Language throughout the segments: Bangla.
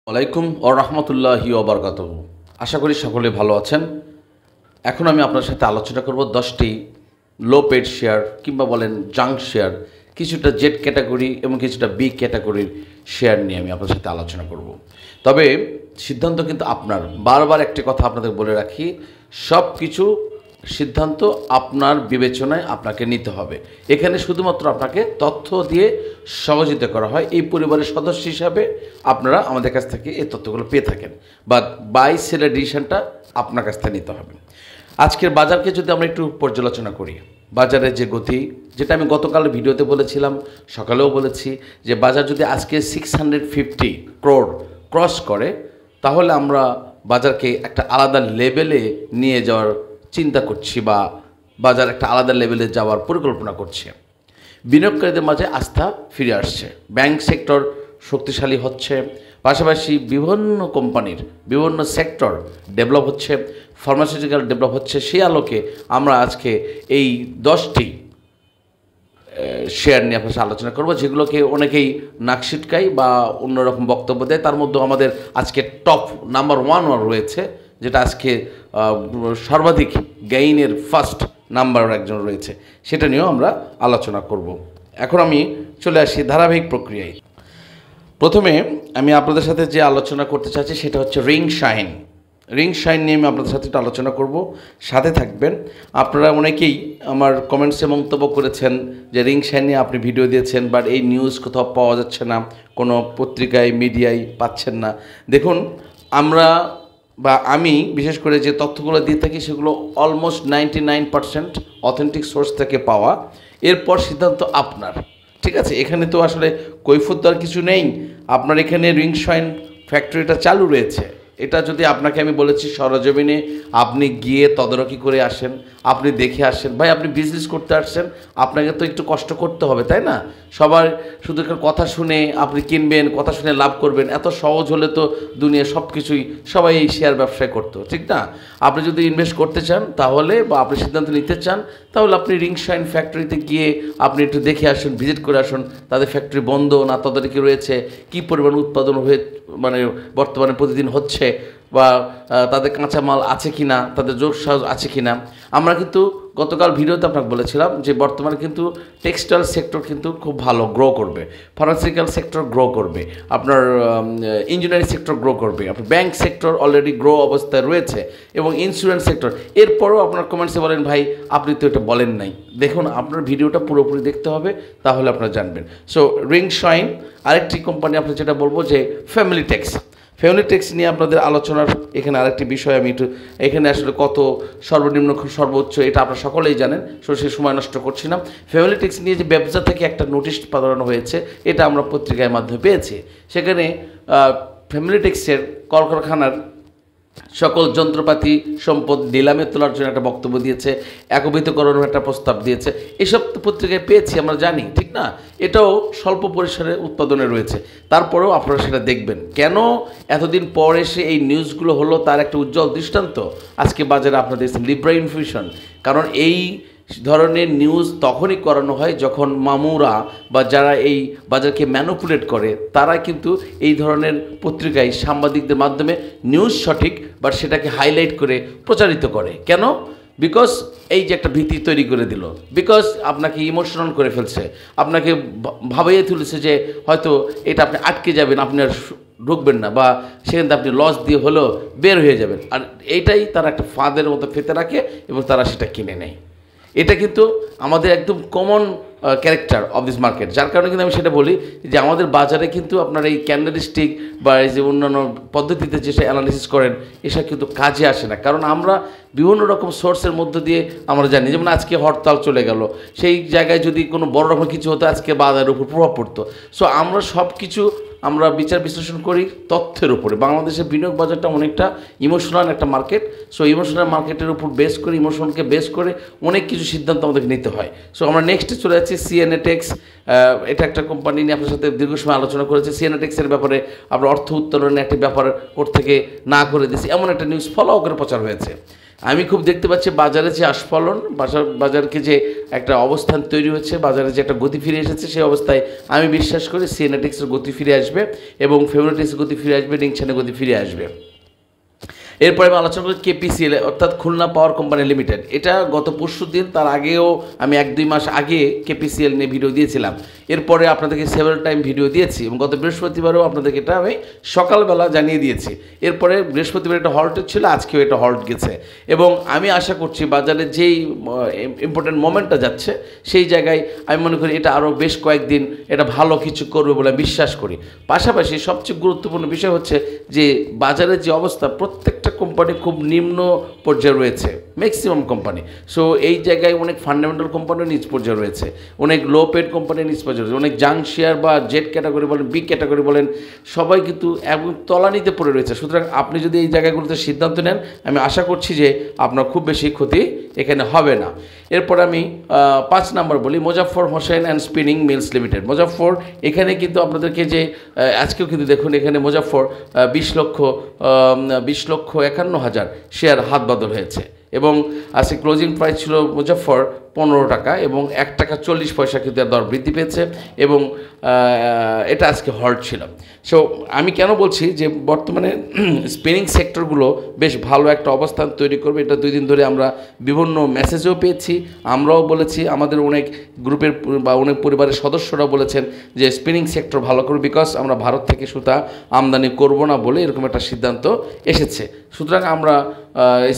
ওয়ালাইকুম ও রহমতুল্লাহি ওবরকাতুহু। আশা করি সকলে ভালো আছেন। এখন আমি আপনার সাথে আলোচনা করব 10টি লো পেড শেয়ার কিংবা বলেন জাঙ্ক শেয়ার, কিছুটা জেড ক্যাটাগরি এবং কিছুটা বি ক্যাটাগরির শেয়ার নিয়ে আমি আপনার সাথে আলোচনা করব। তবে সিদ্ধান্ত কিন্তু আপনার। বারবার একটি কথা আপনাদের বলে রাখি, সব কিছু সিদ্ধান্ত আপনার বিবেচনায় আপনাকে নিতে হবে। এখানে শুধুমাত্র আপনাকে তথ্য দিয়ে সহযোগিতা করা হয়। এই পরিবারের সদস্য হিসাবে আপনারা আমাদের কাছ থেকে এই তথ্যগুলো পেয়ে থাকেন, বা বাই সেলের ডিসিশনটা আপনার কাছ থেকে নিতে হবে। আজকের বাজারকে যদি আমরা একটু পর্যালোচনা করি, বাজারের যে গতি, যেটা আমি গতকাল ভিডিওতে বলেছিলাম, সকালেও বলেছি, যে বাজার যদি আজকে 650 crore ক্রস করে, তাহলে আমরা বাজারকে একটা আলাদা লেভেলে নিয়ে যাওয়ার চিন্তা করছি, বা বাজার একটা আলাদা লেভেলে যাওয়ার পরিকল্পনা করছে। বিনিয়োগকারীদের মাঝে আস্থা ফিরে আসছে, ব্যাংক সেক্টর শক্তিশালী হচ্ছে, পাশাপাশি বিভিন্ন কোম্পানির বিভিন্ন সেক্টর ডেভেলপ হচ্ছে, ফার্মাসিউটিক্যাল ডেভেলপ হচ্ছে। সেই আলোকে আমরা আজকে এই 10টি শেয়ার নিয়ে আপনার সাথে আলোচনা করব, যেগুলোকে অনেকেই নাকশিটকাই বা অন্যরকম বক্তব্য দেয়। তার মধ্যে আমাদের আজকে টপ নাম্বার 1 রয়েছে, যেটা আজকে সর্বাধিক গেইনের ফার্স্ট নাম্বার একজন রয়েছে, সেটা নিয়েও আমরা আলোচনা করব। এখন আমি চলে আসি ধারাবাহিক প্রক্রিয়ায়। প্রথমে আমি আপনাদের সাথে যে আলোচনা করতে চাচ্ছি সেটা হচ্ছে রিং শাইন নিয়ে আমি আপনাদের সাথে একটু আলোচনা করব। সাথে থাকবেন। আপনারা অনেকেই আমার কমেন্টসে মন্তব্য করেছেন যে রিং শাইন নিয়ে আপনি ভিডিও দিয়েছেন, বাট এই নিউজ কোথাও পাওয়া যাচ্ছে না, কোনো পত্রিকায় মিডিয়ায় পাচ্ছেন না। দেখুন, আমি বিশেষ করে যে তথ্যগুলো দিয়ে থাকি সেগুলো অলমোস্ট 99% অথেন্টিক সোর্স থেকে পাওয়া। এরপর সিদ্ধান্ত আপনার, ঠিক আছে? এখানে তো আসলে কৈফিয়ত দেওয়ার কিছু নেই। আপনার এখানে রিং শাইন ফ্যাক্টরিটা চালু রয়েছে, এটা যদি আপনাকে আমি বলেছি সরজমিনে আপনি গিয়ে তদারকি করে আসেন, আপনি দেখে আসেন। ভাই, আপনি বিজনেস করতে আসছেন, আপনাকে তো একটু কষ্ট করতে হবে, তাই না? সবার শুধু একটা কথা শুনে আপনি কিনবেন, কথা শুনে লাভ করবেন, এত সহজ হলে তো দুনিয়া সব কিছুই সবাই এই শেয়ার ব্যবসায় করতো, ঠিক না? আপনি যদি ইনভেস্ট করতে চান তাহলে, বা আপনি সিদ্ধান্ত নিতে চান, তাহলে আপনি রিং শাইন ফ্যাক্টরিতে গিয়ে আপনি একটু দেখে আসুন, ভিজিট করে আসুন। তাদের ফ্যাক্টরি বন্ধ না তদারকি রয়েছে, কী পরিমাণ উৎপাদন হয়ে বর্তমানে প্রতিদিন হচ্ছে, বা তাদের কাঁচামাল আছে কি না, তাদের জোর সাহস আছে কি না। আমরা কিন্তু গতকাল ভিডিওতে আপনাকে বলেছিলাম যে বর্তমানে কিন্তু টেক্সটাইল সেক্টর কিন্তু খুব ভালো গ্রো করবে, ফার্মাসিউটিক্যাল সেক্টর গ্রো করবে, আপনার ইঞ্জিনিয়ারিং সেক্টর গ্রো করবে, আপনার ব্যাংক সেক্টর অলরেডি গ্রো অবস্থায় রয়েছে, এবং ইন্স্যুরেন্স সেক্টর। এরপরও আপনার কমেন্টসে বলেন, ভাই আপনি তো এটা বলেন নাই। দেখুন, আপনার ভিডিওটা পুরোপুরি দেখতে হবে, তাহলে আপনারা জানবেন। সো রিং শাইন, আরেকটি কোম্পানি আপনি যেটা বলবো যে ফ্যামিলি টেক্স নিয়ে আপনাদের আলোচনার এখানে আরেকটি বিষয় আমি একটু, এখানে আসলে কত সর্বনিম্ন সর্বোচ্চ এটা আপনারা সকলেই জানেন, সে সময় নষ্ট করছি না। ফ্যামিলি টেক্স নিয়ে যে ব্যবসা থেকে একটা নোটিশ পাঠানো হয়েছে, এটা আমরা পত্রিকার মাধ্যমে পেয়েছি। সেখানে ফ্যামিলি টেক্সের কলকারখানার সকল যন্ত্রপাতি সম্পদ নিলামে তোলার জন্য একটা বক্তব্য দিয়েছে, একীভূতকরণের একটা প্রস্তাব দিয়েছে। এসব পত্রিকায় পেয়েছি, আমরা জানি, ঠিক না? এটাও স্বল্প পরিসরে উৎপাদনে রয়েছে। তারপরেও আপনারা সেটা দেখবেন। কেন এতদিন পর এসে এই নিউজগুলো হলো, তার একটা উজ্জ্বল দৃষ্টান্ত আজকে বাজারে আপনারা দেখছেন লিব্রা ইনফিউশন। কারণ এই ধরনের নিউজ তখনই করানো হয় যখন মামুরা বা যারা এই বাজারকে ম্যানিপুলেট করে, তারা কিন্তু এই ধরনের পত্রিকায় সাংবাদিকদের মাধ্যমে নিউজ সঠিক বা সেটাকে হাইলাইট করে প্রচারিত করে। কেন? বিকজ এই যে একটা ভীতি তৈরি করে দিল, বিকজ আপনাকে ইমোশনাল করে ফেলছে, আপনাকে ভাবাইয়ে তুলেছে যে হয়তো এটা আপনি আটকে যাবেন, আপনি আর ঢুকবেন না, বা সেখান থেকে আপনি লস দিয়ে হলেও বের হয়ে যাবেন। আর এইটাই তারা একটা ফাঁদের মতো ফেতে রাখে এবং তারা সেটা কিনে নেয়। এটা কিন্তু আমাদের একদম common character of this market. যার কারণে কিন্তু আমি সেটা বলি যে আমাদের বাজারে কিন্তু আপনার এই ক্যান্ডেলস্টিক বা এই যে অন্যান্য পদ্ধতিতে যেসব অ্যানালিসিস করেন, এসব কিন্তু কাজে আসে না। কারণ আমরা বিভিন্ন রকম সোর্সের মধ্য দিয়ে আমরা জানি, যেমন আজকে হরতাল চলে গেল, সেই জায়গায় যদি কোনো বড় রকম কিছু হতো, আজকে বাজারের উপর প্রভাব পড়তো। সো আমরা সব কিছু আমরা বিচার বিশ্লেষণ করি তথ্যের উপরে। বাংলাদেশের বিনিয়োগ বাজারটা অনেকটা ইমোশনাল একটা মার্কেট। সো ইমোশনাল মার্কেটের উপর বেস করে, ইমোশনকে বেস করে অনেক কিছু সিদ্ধান্ত আমাদেরকে নিতে হয়। সো আমরা নেক্সটে চলে যাচ্ছি সিএনএ টেক্স। এটা একটা কোম্পানি নিয়ে আপনার সাথে দীর্ঘ সময় আলোচনা করেছে। সিএনএ টেক্সের ব্যাপারে আমরা অর্থ উত্তোলনের একটা ব্যাপার কোর্ট থেকে না করে দিয়েছি, এমন একটা নিউজ ফলো করে প্রচার হয়েছে। আমি খুব দেখতে পাচ্ছি বাজারে যে আস্ফলন, বাজারকে যে একটা অবস্থান তৈরি হচ্ছে, বাজারে যে একটা গতি ফিরে এসেছে, সেই অবস্থায় আমি বিশ্বাস করি সিএনএটিক্সের গতি ফিরে আসবে এবং ফেভারিটিক্সের গতি ফিরে আসবে, রিংসানের গতি ফিরে আসবে। এরপরে আমি আলোচনা করি কেপিসিএল, অর্থাৎ খুলনা পাওয়ার কোম্পানি লিমিটেড। এটা গত পরশু দিন, তার আগেও আমি 1-2 মাস আগে কেপিসিএল নিয়ে ভিডিও দিয়েছিলাম। এরপরে আপনাদেরকে সেভারাল টাইম ভিডিও দিয়েছি এবং গত বৃহস্পতিবারও আপনাদেরকে এটা আমি সকালবেলা জানিয়ে দিয়েছি। এরপরে বৃহস্পতিবার একটা হল্ট ছিল, আজকেও এটা হল্ট গেছে এবং আমি আশা করছি বাজারে যেই ইম্পর্টেন্ট মোমেন্টটা যাচ্ছে সেই জায়গায় আমি মনে করি এটা আরও বেশ কয়েকদিন এটা ভালো কিছু করবে বলে বিশ্বাস করি। পাশাপাশি সবচেয়ে গুরুত্বপূর্ণ বিষয় হচ্ছে যে বাজারের যে অবস্থা, প্রত্যেকটা কোম্পানি খুব নিম্ন পর্যায়ে রয়েছে, ম্যাক্সিমাম কোম্পানি। সো এই জায়গায় অনেক ফান্ডামেন্টাল কোম্পানির নিচ পর্যায়ে রয়েছে, অনেক লো পেড কোম্পানির নিচ পর্যায়ে রয়েছে, অনেক জাঙ্ক শেয়ার বা জেড ক্যাটাগরি বলেন, বি ক্যাটাগরি বলেন, সবাই কিন্তু একদম তলানিতে পড়ে রয়েছে। সুতরাং আপনি যদি এই জায়গাগুলোতে সিদ্ধান্ত নেন, আমি আশা করছি যে আপনার খুব বেশি ক্ষতি এখানে হবে না। এরপর আমি 5 নাম্বার বলি, Mozaffar Hossain and spinning mills limited. Mozaffar এখানে কিন্তু আপনাদেরকে যে আজকেও কিন্তু দেখুন এখানে মোজাফফর 20,51,000 শেয়ার হাত বদল হয়েছে এবং আজকে ক্লোজিং প্রাইস ছিল মুজাফফর 15 টাকা এবং 1 টাকা 40 পয়সা কিন্তু দর বৃদ্ধি পেয়েছে এবং এটা আজকে হল্ট ছিল। সো আমি কেন বলছি যে বর্তমানে স্পিনিং সেক্টরগুলো বেশ ভালো একটা অবস্থান তৈরি করবে, এটা 2 দিন ধরে আমরা বিভিন্ন মেসেজও পেয়েছি, আমরাও বলেছি, আমাদের অনেক গ্রুপের বা অনেক পরিবারের সদস্যরাও বলেছেন যে স্পিনিং সেক্টর ভালো করবে, বিকজ আমরা ভারত থেকে সুতা আমদানি করব না বলে এরকম একটা সিদ্ধান্ত এসেছে। সুতরাং আমরা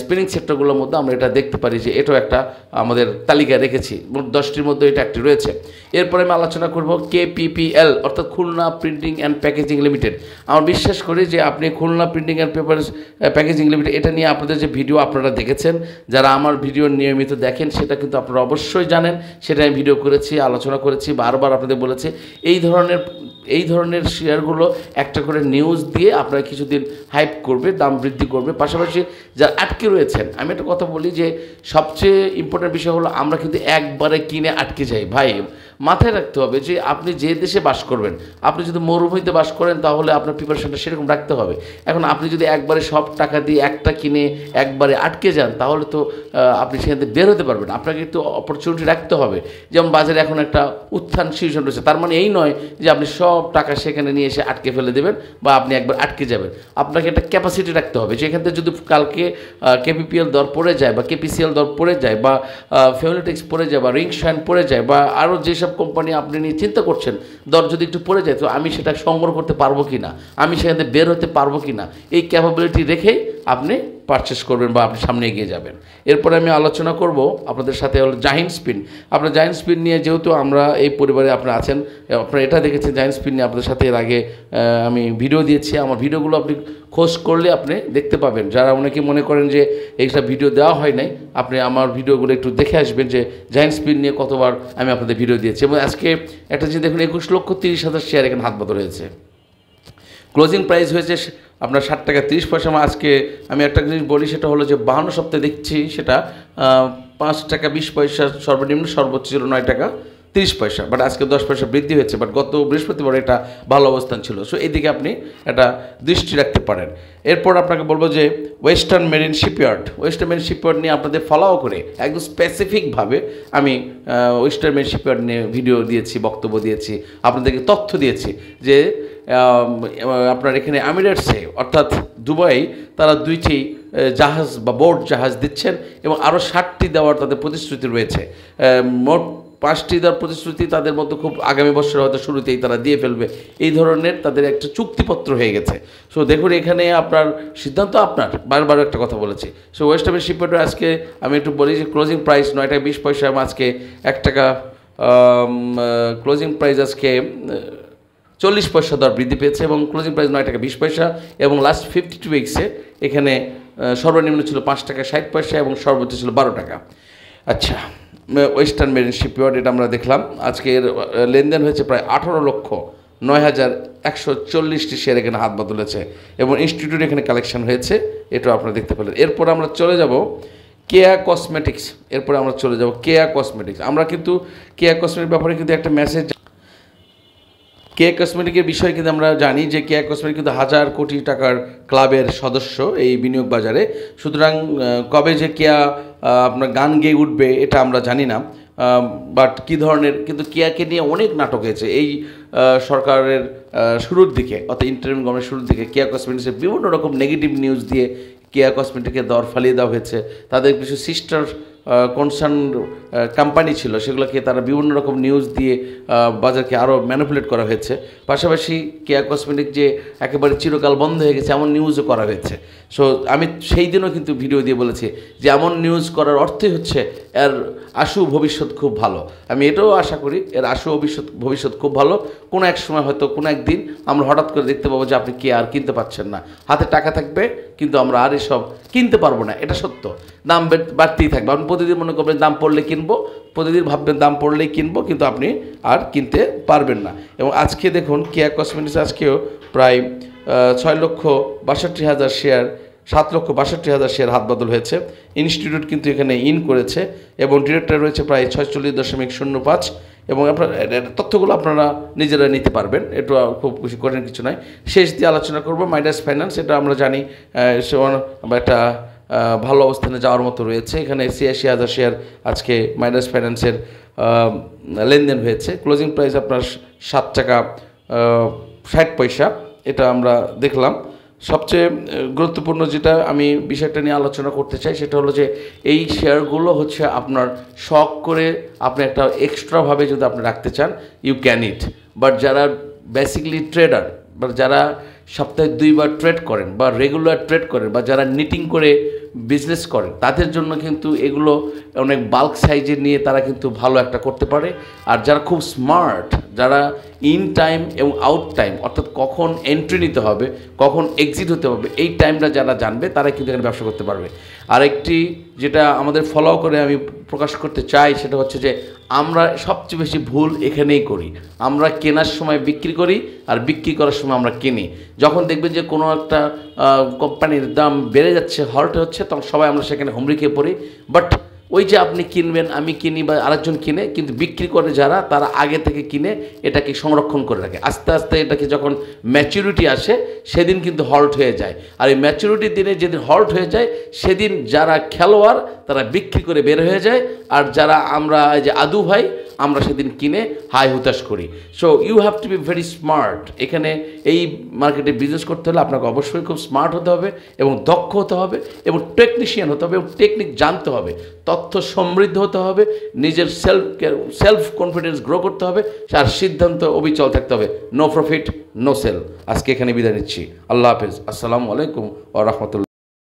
স্পিনিং সেক্টরগুলোর মধ্যে আমরা এটা দেখতে পারি যে এটাও একটা আমাদের তালিকায় রেখেছি, মোট 10টির মধ্যে এটা একটি রয়েছে। এরপরে আমি আলোচনা করব কেপিপিএল, অর্থাৎ Khulna printing and packaging limited. আমার বিশ্বাস করি যে আপনি Khulna printing and paper packaging limited এটা নিয়ে আপনাদের যে ভিডিও আপনারা দেখেছেন, যারা আমার ভিডিও নিয়মিত দেখেন সেটা কিন্তু আপনারা অবশ্যই জানেন, সেটা আমি ভিডিও করেছি, আলোচনা করেছি, বারবার আপনাদের বলেছি এই ধরনের শেয়ারগুলো একটা করে নিউজ দিয়ে আপনারা কিছুদিন হাইপ করবে, দাম বৃদ্ধি করবে। পাশাপাশি যারা আটকে রয়েছেন, আমি একটা কথা বলি যে সবচেয়ে ইম্পর্টেন্ট বিষয় হলো আমরা কিন্তু একবারে কিনে আটকে যাই। ভাই মাথায় রাখতে হবে যে আপনি যে দেশে বাস করবেন, আপনি যদি মরুভূমিতে বাস করেন তাহলে আপনার প্রিপারেশনটা সেরকম রাখতে হবে। এখন আপনি যদি একবারে সব টাকা দিয়ে একটা কিনে একবারে আটকে যান তাহলে তো আপনি সেখান থেকে বের হতে পারবেন। আপনাকে একটু অপরচুনিটি রাখতে হবে। যেমন বাজারে এখন একটা উত্থান সিচুয়েশন রয়েছে, তার মানে এই নয় যে আপনি সব টাকা সেখানে নিয়ে এসে আটকে ফেলে দেবেন বা আপনি একবার আটকে যাবেন। আপনাকে একটা ক্যাপাসিটি রাখতে হবে যে এখান থেকে যদি কালকে কেপিপিএল দর পড়ে যায় বা কেপিসিএল দর পড়ে যায় বা ফেভারিটিক্স পড়ে যায় বা রিংশাইন পড়ে যায় বা আরও যেসব কোম্পানি আপনি নিয়ে চিন্তা করছেন দর যদি একটু পড়ে যায়, তো আমি সেটা সংগ্রহ করতে পারবো কি না, আমি সেখান থেকে বের হতে পারবো কি না, এই ক্যাপাবিলিটি রেখেই আপনি পারচেস করবেন বা আপনি সামনে এগিয়ে যাবেন। এরপরে আমি আলোচনা করব আপনাদের সাথে হলো জাহিন্ট স্পিন। আপনার জাহিন্ট স্পিন নিয়ে যেহেতু আমরা এই পরিবারে আপনারা আছেন, আপনারা এটা দেখেছেন জাহিন্ট স্পিন নিয়ে আপনাদের সাথে এর আগে আমি ভিডিও দিয়েছি। আমার ভিডিওগুলো আপনি খোঁজ করলে আপনি দেখতে পাবেন। যারা অনেকে মনে করেন যে এইসব ভিডিও দেওয়া হয় নাই, আপনি আমার ভিডিওগুলো একটু দেখে আসবেন যে জাহিন্ট স্পিন নিয়ে কতবার আমি আপনাদের ভিডিও দিয়েছি। এবং আজকে একটা জিনিস দেখুন, 21,30,000 শেয়ার এখানে হাত বদল হয়েছে। ক্লোজিং প্রাইস হয়েছে আপনার 60 টাকা 30 পয়সা। আজকে আমি একটা জিনিস বলি, সেটা হলো যে 52 সপ্তাহে দেখছি সেটা 5 টাকা 20 পয়সা সর্বনিম্ন, সর্বোচ্চ ছিল 9 টাকা 30 পয়সা, বাট আজকে 10 পয়সা বৃদ্ধি হয়েছে, বাট গত বৃহস্পতিবার এটা ভালো অবস্থান ছিল। সো এইদিকে আপনি এটা দৃষ্টি রাখতে পারেন। এরপর আপনাকে বলবো যে ওয়েস্টার্ন মেরিন শিপইয়ার্ড নিয়ে আপনাদের ফলোও করে একদম স্পেসিফিকভাবে আমি ওয়েস্টার্ন মেরিন শিপইয়ার্ড নিয়ে ভিডিও দিয়েছি, বক্তব্য দিয়েছি, আপনাদেরকে তথ্য দিয়েছি যে আপনার এখানে আমিরেটসে অর্থাৎ দুবাই তারা 2টি জাহাজ বা বোট জাহাজ দিচ্ছেন এবং আরও 60টি দেওয়ার তাদের প্রতিশ্রুতি রয়েছে। মোট 5টি দেওয়ার প্রতিশ্রুতি তাদের মধ্যে খুব আগামী বছর হয়তো শুরুতেই তারা দিয়ে ফেলবে, এই ধরনের তাদের একটা চুক্তিপত্র হয়ে গেছে। সো দেখুন এখানে আপনার সিদ্ধান্ত আপনার, বারবার একটা কথা বলেছি। সো ওয়েস্টার্ন মেরিন শিপইয়ার্ডের আজকে আমি একটু বলি যে ক্লোজিং প্রাইস 9 টাকা 20 পয়সা, আজকে 1 টাকা ক্লোজিং প্রাইস আজকে 40 পয়সা দর বৃদ্ধি পেয়েছে এবং ক্লোজিং প্রাইস 9 টাকা 20 পয়সা এবং লাস্ট 52 উইক্সে এখানে সর্বনিম্ন ছিল 5 টাকা 60 পয়সা এবং সর্বোচ্চ ছিল 12 টাকা। আচ্ছা, ওয়েস্টার্ন মেরিন শিপইয়ার্ড এটা আমরা দেখলাম। আজকের লেনদেন হয়েছে প্রায় 18,09,140টি শেয়ার এখানে হাত বদলেছে এবং ইনস্টিটিউট এখানে কালেকশন হয়েছে, এটাও আপনারা দেখতে পেলেন। এরপর আমরা চলে যাব কেয়া কসমেটিক্স। আমরা কিন্তু কেয়া কসমেটিক্স ব্যাপারে কিন্তু একটা মেসেজ, কেয়া কসমেটিকের বিষয়ে কিন্তু আমরা জানি যে কেয়া কসমেটিক কিন্তু 1000 কোটি টাকার ক্লাবের সদস্য এই বিনিয়োগ বাজারে। সুতরাং কবে যে কেয়া আপনার গান গেয়ে উঠবে এটা আমরা জানি না, বাট কী ধরনের, কিন্তু কেয়াকে নিয়ে অনেক নাটক হয়েছে এই সরকারের শুরুর দিকে, অর্থাৎ ইন্টারিম গভর্নমেন্টের শুরুর দিকে কেয়া কসমেটিক্সের বিভিন্ন রকম নেগেটিভ নিউজ দিয়ে কেয়া কসমেটিকের দর ফালিয়ে দেওয়া হয়েছে। তাদের কিছু সিস্টার কনসার্ন কোম্পানি ছিল, সেগুলোকে তারা বিভিন্ন রকম নিউজ দিয়ে বাজারকে আরও ম্যানিপুলেট করা হয়েছে। পাশাপাশি কেয়া কসমেটিক যে একেবারে চিরকাল বন্ধ হয়ে গেছে এমন নিউজও করা হয়েছে। সো আমি সেই দিনও কিন্তু ভিডিও দিয়ে বলেছি যে এমন নিউজ করার অর্থই হচ্ছে এর আশু ভবিষ্যৎ খুব ভালো। আমি এটাও আশা করি এর আশু ভবিষ্যৎ খুব ভালো। কোনো এক সময় হয়তো কোনো একদিন আমরা হঠাৎ করে দেখতে পাবো যে আপনি কে আর কিনতে পারছেন না, হাতে টাকা থাকবে কিন্তু আমরা আর এসব কিনতে পারবো না, এটা সত্য। দাম বাড়তেই থাকবে, আপনি প্রতিদিন মনে করবেন দাম পড়লে কিনবো, প্রতিদিন ভাববেন দাম পড়লেই কিনবো, কিন্তু আপনি আর কিনতে পারবেন না। এবং আজকে দেখুন কেয়া কসমেটিক্স আজকেও প্রায় 6,62,000 শেয়ার, 7,62,000 শেয়ার হাত বদল হয়েছে। ইনস্টিটিউট কিন্তু এখানে ইন করেছে এবং ডিরেক্টর রয়েছে প্রায় 46.05। এবং আপনার তথ্যগুলো আপনারা নিজেরা নিতে পারবেন, এটা খুব বেশি কঠিন কিছু নয়। শেষ দিয়ে আলোচনা করবো মাইডাস ফাইন্যান্স। এটা আমরা জানি একটা ভালো অবস্থানে যাওয়ার মতো রয়েছে। এখানে 86,000 শেয়ার আজকে মাইডাস ফাইন্যান্সের লেনদেন হয়েছে। ক্লোজিং প্রাইস আপনার 7 টাকা 60 পয়সা, এটা আমরা দেখলাম। সবচেয়ে গুরুত্বপূর্ণ যেটা আমি বিষয়টা নিয়ে আলোচনা করতে চাই সেটা হলো যে এই শেয়ারগুলো হচ্ছে আপনার শখ করে আপনি একটা এক্সট্রাভাবে যদি আপনি রাখতে চান, ইউ ক্যান ইট। বাট যারা বেসিক্যালি ট্রেডার বা যারা সপ্তাহে 2 বার ট্রেড করেন বা রেগুলার ট্রেড করেন বা যারা নিটিং করে বিজনেস করেন, তাদের জন্য কিন্তু এগুলো অনেক বাল্ক সাইজে নিয়ে তারা কিন্তু ভালো একটা করতে পারে। আর যারা খুব স্মার্ট, যারা ইন টাইম এবং আউট টাইম, অর্থাৎ কখন এন্ট্রি নিতে হবে, কখন এক্সিট হতে হবে, এই টাইমটা যারা জানবে তারা কিন্তু এখানে ব্যবসা করতে পারবে। আরেকটি যেটা আমাদের ফলো করে আমি প্রকাশ করতে চাই সেটা হচ্ছে যে আমরা সবচেয়ে বেশি ভুল এখানেই করি। আমরা কেনার সময় বিক্রি করি আর বিক্রি করার সময় আমরা কিনি। যখন দেখবেন যে কোনো একটা কোম্পানির দাম বেড়ে যাচ্ছে, হল্ট হচ্ছে, তখন সবাই আমরা সেখানে হুমড়ি খেয়ে পড়ি। বাট ওই যে আপনি কিনবেন, আমি কিনি বা আরেকজন কিনে, কিন্তু বিক্রি করে যারা, তারা আগে থেকে কিনে এটাকে সংরক্ষণ করে রাখে। আস্তে আস্তে এটাকে যখন ম্যাচুরিটি আসে সেদিন কিন্তু হল্ট হয়ে যায়। আর এই ম্যাচুরিটির দিনে যেদিন হল্ট হয়ে যায় সেদিন যারা খেলোয়াড় তারা বিক্রি করে বের হয়ে যায়, আর যারা আমরা এই যে আদু ভাই আমরা সেদিন কিনে হাই হুতাশ করি। So you have to be very smart. এখানে এই মার্কেটে বিজনেস করতে হলে আপনাকে অবশ্যই খুব স্মার্ট হতে হবে এবং দক্ষ হতে হবে এবং টেকনিশিয়ান হতে হবে এবং টেকনিক জানতে হবে, তথ্য সমৃদ্ধ হতে হবে, নিজের সেলফ কনফিডেন্স গ্রো করতে হবে, আর সিদ্ধান্ত অবিচল থাকতে হবে। No profit no sale. আজকে এখানে বিদায় নিচ্ছি। আল্লাহ হাফেজ। আসসালামু আলাইকুম ওয়া রাহমাতুল্লাহ।